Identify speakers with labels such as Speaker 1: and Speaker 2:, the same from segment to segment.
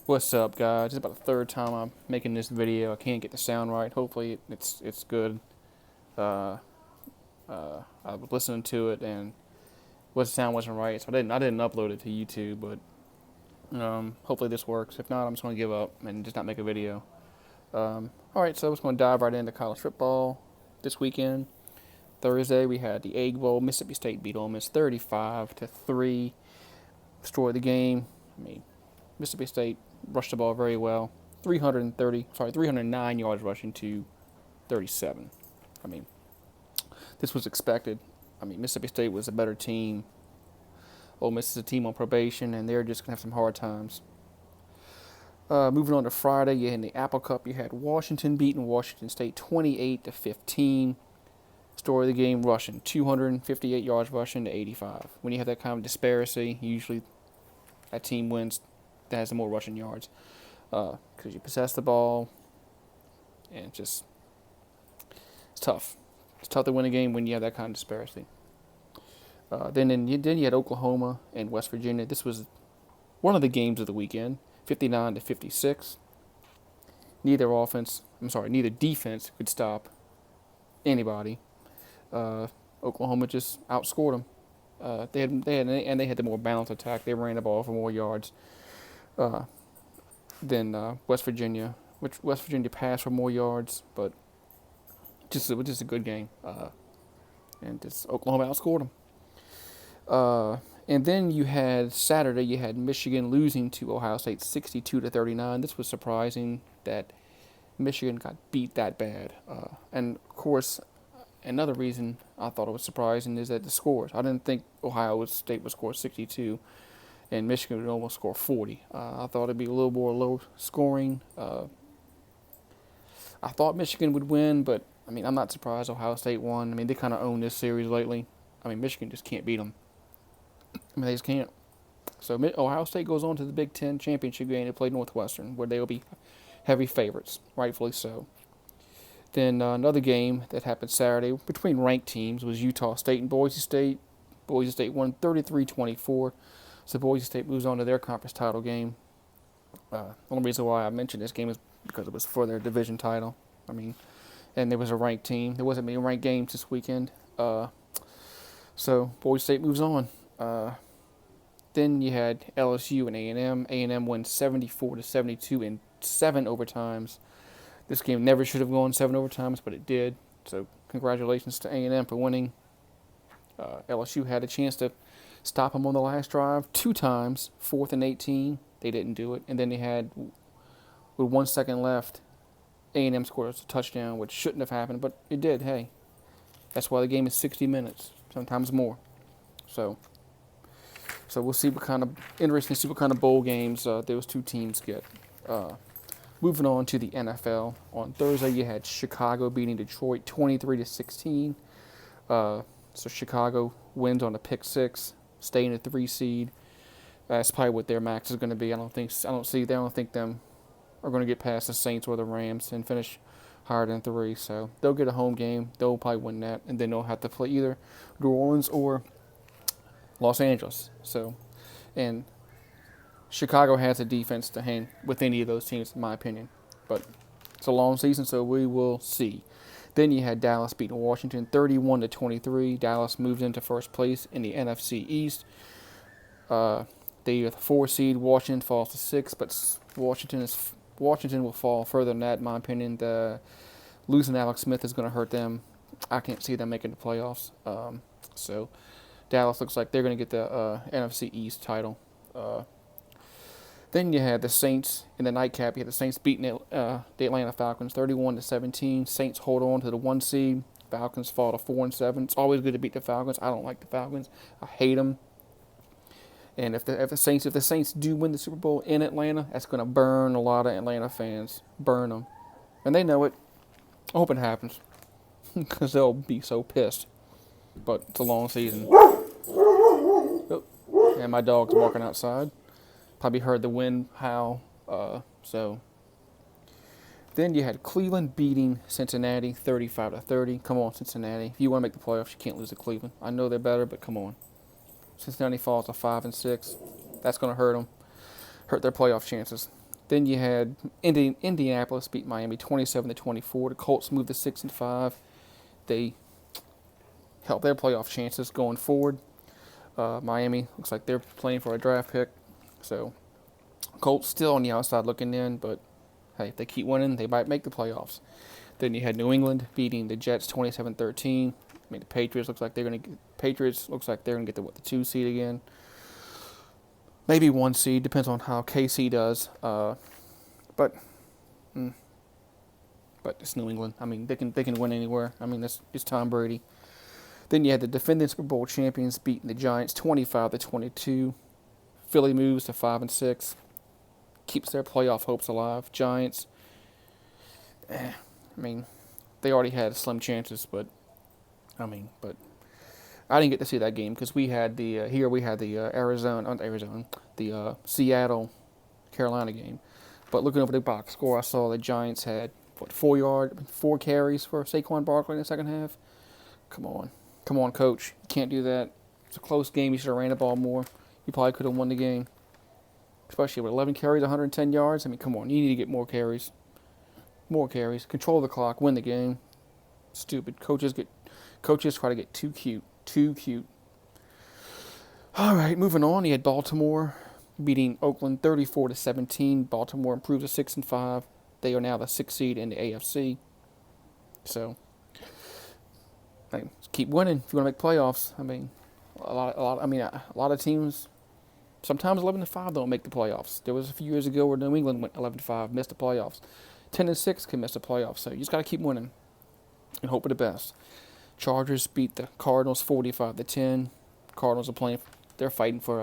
Speaker 1: What's up, guys? It's about the third time I'm making this video. I can't get the sound right. Hopefully, it's good. Uh, I was listening to it and the sound wasn't right, so I didn't upload it to YouTube. But hopefully this works. If not, I'm just gonna give up and just not make a video. All right, so I'm just gonna dive right into college football this weekend. Thursday we had the Egg Bowl. Mississippi State beat Ole Miss 35-3. Destroyed the game. I mean, Mississippi State rushed the ball very well. 309 yards rushing to 37. I mean, this was expected. I mean, Mississippi State was a better team. Ole Miss is a team on probation, and they're just going to have some hard times. Moving on to Friday, you had in the Apple Cup, you had Washington beating Washington State 28-15. Story of the game, rushing 258 yards rushing to 85. When you have that kind of disparity, usually that team wins that has the more rushing yards because you possess the ball, and it's tough. It's tough to win a game when you have that kind of disparity. Then you had Oklahoma and West Virginia. This was one of the games of the weekend, 59-56. Neither defense could stop anybody. Oklahoma just outscored them. They had the more balanced attack. They ran the ball for more yards than West Virginia, which West Virginia passed for more yards, but just a good game. And just Oklahoma outscored them. And then you had Saturday, you had Michigan losing to Ohio State 62-39. This was surprising that Michigan got beat that bad. And of course, another reason I thought it was surprising is that the scores. I didn't think Ohio State would score 62 and Michigan would almost score 40. I thought it'd be a little more low scoring. I thought Michigan would win, but I mean, I'm not surprised Ohio State won. I mean, they kind of own this series lately. I mean, Michigan just can't beat them. I mean, they just can't. So Ohio State goes on to the Big Ten championship game to play Northwestern, where they will be heavy favorites, rightfully so. Then another game that happened Saturday between ranked teams was Utah State and Boise State. Boise State won 33-24, so Boise State moves on to their conference title game. The only reason why I mentioned this game is because it was for their division title. I mean, and there was a ranked team. There wasn't many ranked games this weekend. So Boise State moves on. Then you had LSU and A&M. A&M won 74-72 in 7 overtimes. This game never should have gone 7 overtimes, but it did. So congratulations to A&M for winning. LSU had a chance to stop them on the last drive 2 times, 4th and 18. They didn't do it. And then they had, with 1 second left, A&M scored a touchdown, which shouldn't have happened, but it did. Hey, that's why the game is 60 minutes, sometimes more. So we'll see what kind of bowl games those two teams get. Moving on to the NFL. On Thursday, you had Chicago beating Detroit 23-16. So Chicago wins on a pick 6, staying at 3 seed. That's probably what their max is going to be. I don't think them are going to get past the Saints or the Rams and finish higher than 3. So they'll get a home game. They'll probably win that, and then they'll have to play either New Orleans or Los Angeles. So, and Chicago has a defense to hang with any of those teams, in my opinion. But it's a long season, so we will see. Then you had Dallas beating Washington 31-23. Dallas moves into first place in the NFC East. They are the 4 seed. Washington falls to 6, but Washington will fall further than that, in my opinion. Losing Alex Smith is going to hurt them. I can't see them making the playoffs. So Dallas looks like they're going to get the NFC East title. Then you had the Saints in the nightcap. You had the Saints beating the Atlanta Falcons 31-17. Saints hold on to the 1 seed. Falcons fall to 4-7. It's always good to beat the Falcons. I don't like the Falcons. I hate them. And if the Saints do win the Super Bowl in Atlanta, that's going to burn a lot of Atlanta fans. Burn them, and they know it. I hope it happens because they'll be so pissed. But it's a long season. Oh, and my dog's walking outside. Probably heard the wind howl. So then you had Cleveland beating Cincinnati 35-30. Come on, Cincinnati. If you want to make the playoffs, you can't lose to Cleveland. I know they're better, but come on. Cincinnati falls to 5-6. That's going to hurt them. Hurt their playoff chances. Then you had Indianapolis beat Miami 27-24. The Colts moved to 6-5. They help their playoff chances going forward. Miami looks like they're playing for a draft pick. So Colts still on the outside looking in, but hey, if they keep winning, they might make the playoffs. Then you had New England beating the Jets 27-13. I mean, the Patriots looks like they're gonna get the 2 seed again. Maybe 1 seed, depends on how KC does. But it's New England. I mean, they can win anywhere. I mean, it's Tom Brady. Then you had the defending Super Bowl champions beating the Giants 25-22. Philly moves to 5-6, keeps their playoff hopes alive. Giants, I mean, they already had slim chances, but I didn't get to see that game because we had the Seattle Carolina game. But looking over the box score, I saw the Giants had 4 carries for Saquon Barkley in the second half. Come on, coach, you can't do that. It's a close game. You should have ran the ball more. You probably could have won the game, especially with 11 carries, 110 yards. I mean, come on, you need to get more carries. Control the clock, win the game. Stupid coaches try to get too cute. All right, moving on. You had Baltimore beating Oakland 34-17. Baltimore improves to 6-5. They are now the 6th seed in the AFC. So, keep winning if you want to make playoffs. I mean, a lot of teams. Sometimes 11-5 don't make the playoffs. There was a few years ago where New England went 11-5, missed the playoffs. 10-6 can miss the playoffs. So you just got to keep winning and hope for the best. Chargers beat the Cardinals 45-10. Cardinals are they're playing for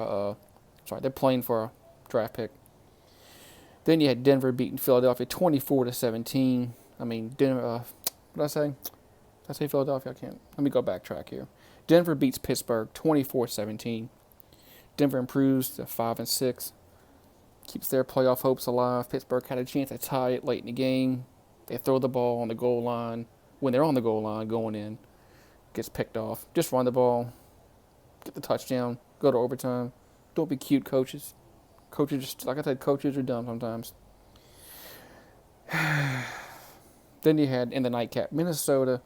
Speaker 1: a draft pick. Then you had Denver beating Philadelphia 24-17. I mean, Denver. What did I say? Did I say Philadelphia? I can't. Let me go backtrack here. Denver beats Pittsburgh 24-17. Denver improves to 5-6. Keeps their playoff hopes alive. Pittsburgh had a chance to tie it late in the game. They throw the ball on the goal line. When they're on the goal line going in, gets picked off. Just run the ball. Get the touchdown. Go to overtime. Don't be cute, coaches. Like I said, coaches are dumb sometimes. Then you had in the nightcap Minnesota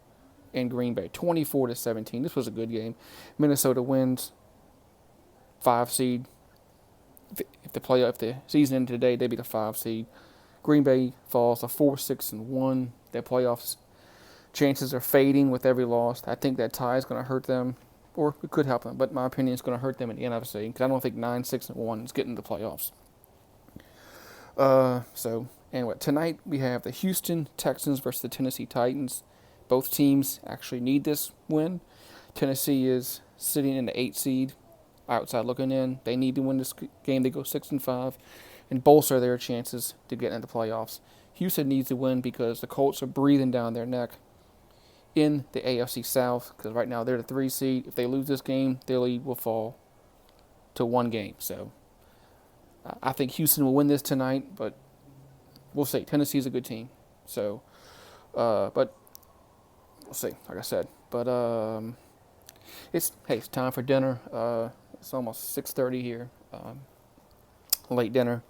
Speaker 1: and Green Bay 24-17. This was a good game. Minnesota wins. 5 seed. If the season ended today, they'd be the 5 seed. Green Bay falls to 4-6-1. Their playoffs chances are fading with every loss. I think that tie is going to hurt them, or it could help them. But my opinion is going to hurt them in the NFC because I don't think 9-6-1 is getting the playoffs. Anyway, tonight we have the Houston Texans versus the Tennessee Titans. Both teams actually need this win. Tennessee is sitting in the 8th seed, outside looking in. They need to win this game. They go 6-5 and bolster their chances to get into the playoffs. Houston needs to win because the Colts are breathing down their neck in the AFC South because right now they're the 3 seed. If they lose this game, their lead will fall to 1 game. So I think Houston will win this tonight, but we'll see. Tennessee's a good team. So, but we'll see, like I said. But it's time for dinner. It's almost 6:30 here. Late dinner.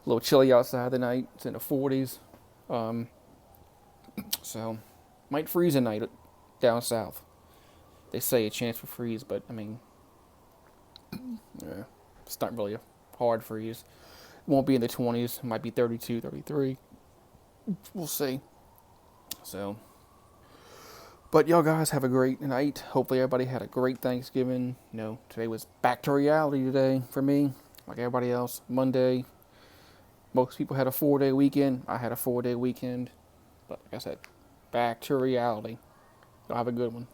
Speaker 1: A little chilly outside tonight. It's in the 40s. So might freeze tonight down south. They say a chance for freeze, but I mean, it's not really a hard freeze. It won't be in the 20s. It might be 32, 33. We'll see. So, but y'all guys have a great night. Hopefully everybody had a great Thanksgiving. Today was back to reality today for me, like everybody else. Monday, most people had a 4-day weekend. I had a 4-day weekend. But like I said, back to reality. Y'all have a good one.